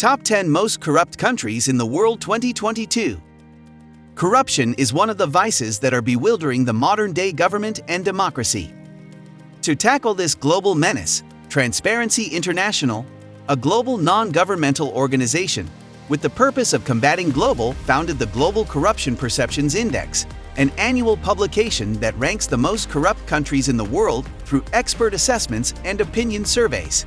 Top 10 Most Corrupt Countries in the World 2022. Corruption is one of the vices that are bewildering the modern-day government and democracy. To tackle this global menace, Transparency International, a global non-governmental organization with the purpose of combating global, founded the Global Corruption Perceptions Index, an annual publication that ranks the most corrupt countries in the world through expert assessments and opinion surveys.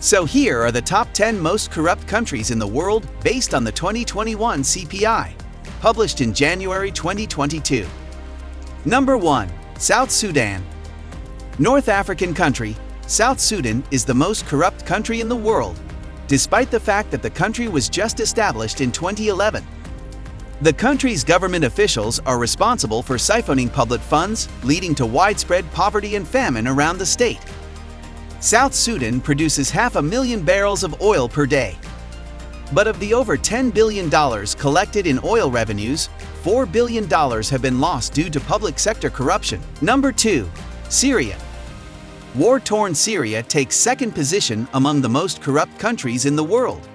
So here are the top 10 most corrupt countries in the world based on the 2021 CPI, published in January 2022. Number 1. South Sudan. North African country, South Sudan is the most corrupt country in the world, despite the fact that the country was just established in 2011. The country's government officials are responsible for siphoning public funds, leading to widespread poverty and famine around the state. South Sudan produces 500,000 barrels of oil per day. But of the over $10 billion collected in oil revenues, $4 billion have been lost due to public sector corruption. Number 2. Syria. War-torn Syria takes second position among the most corrupt countries in the world.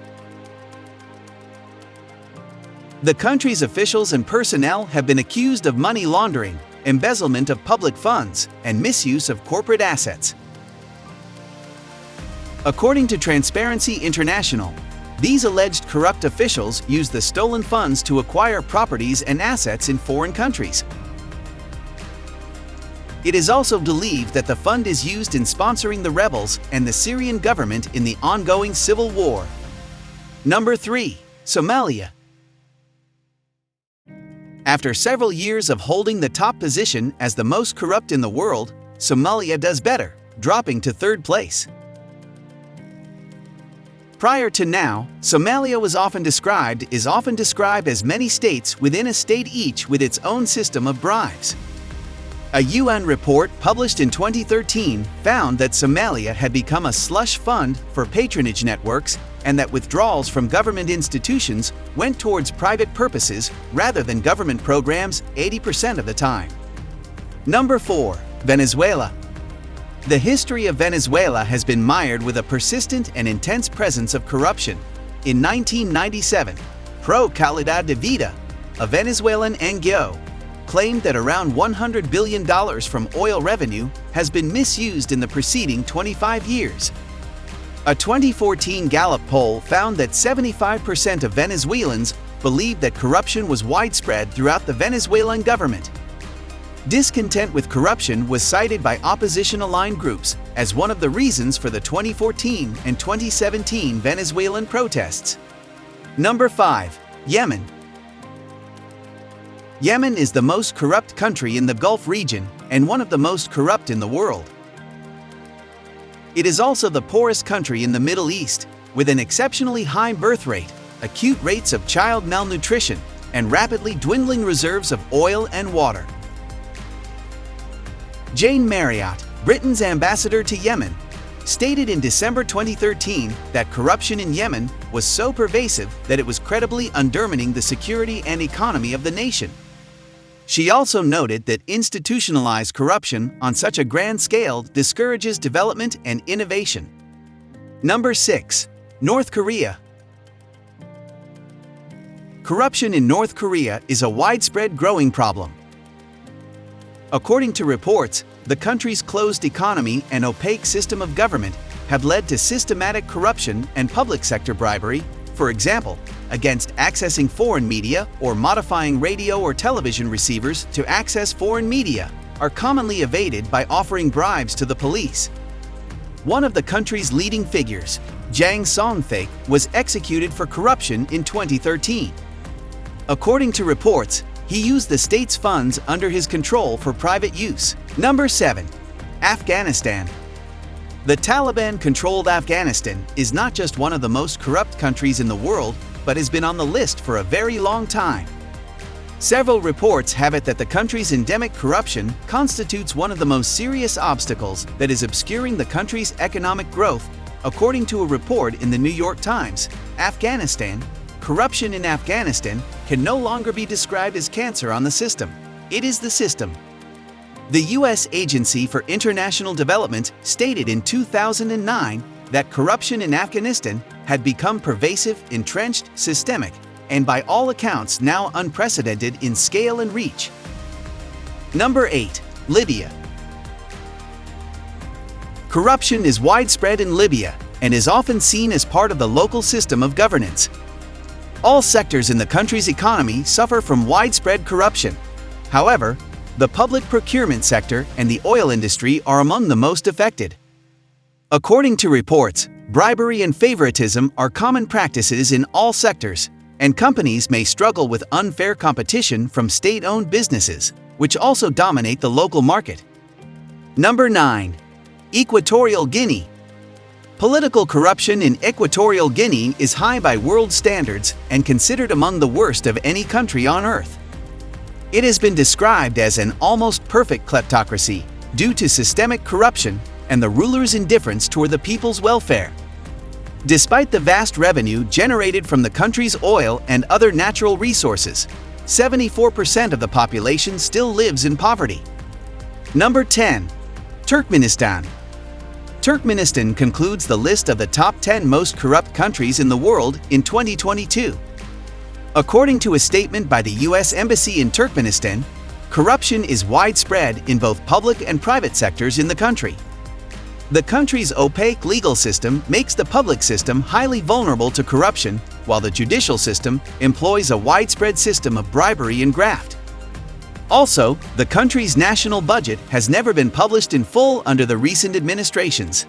The country's officials and personnel have been accused of money laundering, embezzlement of public funds, and misuse of corporate assets. According to Transparency International, these alleged corrupt officials used the stolen funds to acquire properties and assets in foreign countries. It is also believed that the fund is used in sponsoring the rebels and the Syrian government in the ongoing civil war. Number 3. Somalia. After several years of holding the top position as the most corrupt in the world, Somalia does better, dropping to third place. Prior to now, Somalia was often described as many states within a state, each with its own system of bribes. A UN report published in 2013 found that Somalia had become a slush fund for patronage networks and that withdrawals from government institutions went towards private purposes rather than government programs 80% of the time. Number 4. Venezuela. The history of Venezuela has been mired with a persistent and intense presence of corruption. In 1997, Pro Calidad de Vida, a Venezuelan NGO, claimed that around $100 billion from oil revenue has been misused in the preceding 25 years. A 2014 Gallup poll found that 75% of Venezuelans believed that corruption was widespread throughout the Venezuelan government. Discontent with corruption was cited by opposition-aligned groups as one of the reasons for the 2014 and 2017 Venezuelan protests. Number 5. Yemen. Yemen is the most corrupt country in the Gulf region and one of the most corrupt in the world. It is also the poorest country in the Middle East, with an exceptionally high birth rate, acute rates of child malnutrition, and rapidly dwindling reserves of oil and water. Jane Marriott, Britain's ambassador to Yemen, stated in December 2013 that corruption in Yemen was so pervasive that it was credibly undermining the security and economy of the nation. She also noted that institutionalized corruption on such a grand scale discourages development and innovation. Number 6. North Korea. Corruption in North Korea is a widespread growing problem. According to reports, the country's closed economy and opaque system of government have led to systematic corruption and public sector bribery, for example, against accessing foreign media or modifying radio or television receivers to access foreign media, are commonly evaded by offering bribes to the police. One of the country's leading figures, Jang Song-thaek, was executed for corruption in 2013. According to reports, he used the state's funds under his control for private use. Number 7. Afghanistan. The Taliban-controlled Afghanistan is not just one of the most corrupt countries in the world, but has been on the list for a very long time. Several reports have it that the country's endemic corruption constitutes one of the most serious obstacles that is obscuring the country's economic growth. According to a report in the New York Times, corruption in Afghanistan can no longer be described as cancer on the system. It is the system. The U.S. Agency for International Development stated in 2009 that corruption in Afghanistan had become pervasive, entrenched, systemic, and by all accounts now unprecedented in scale and reach. Number 8. Libya. Corruption is widespread in Libya and is often seen as part of the local system of governance. All sectors in the country's economy suffer from widespread corruption. However, the public procurement sector and the oil industry are among the most affected. According to reports, bribery and favoritism are common practices in all sectors, and companies may struggle with unfair competition from state-owned businesses, which also dominate the local market. Number 9. Equatorial Guinea. Political corruption in Equatorial Guinea is high by world standards and considered among the worst of any country on earth. It has been described as an almost perfect kleptocracy due to systemic corruption and the ruler's indifference toward the people's welfare. Despite the vast revenue generated from the country's oil and other natural resources, 74% of the population still lives in poverty. Number 10. Turkmenistan. Turkmenistan concludes the list of the top 10 most corrupt countries in the world in 2022. According to a statement by the U.S. Embassy in Turkmenistan, corruption is widespread in both public and private sectors in the country. The country's opaque legal system makes the public system highly vulnerable to corruption, while the judicial system employs a widespread system of bribery and graft. Also, the country's national budget has never been published in full under the recent administrations.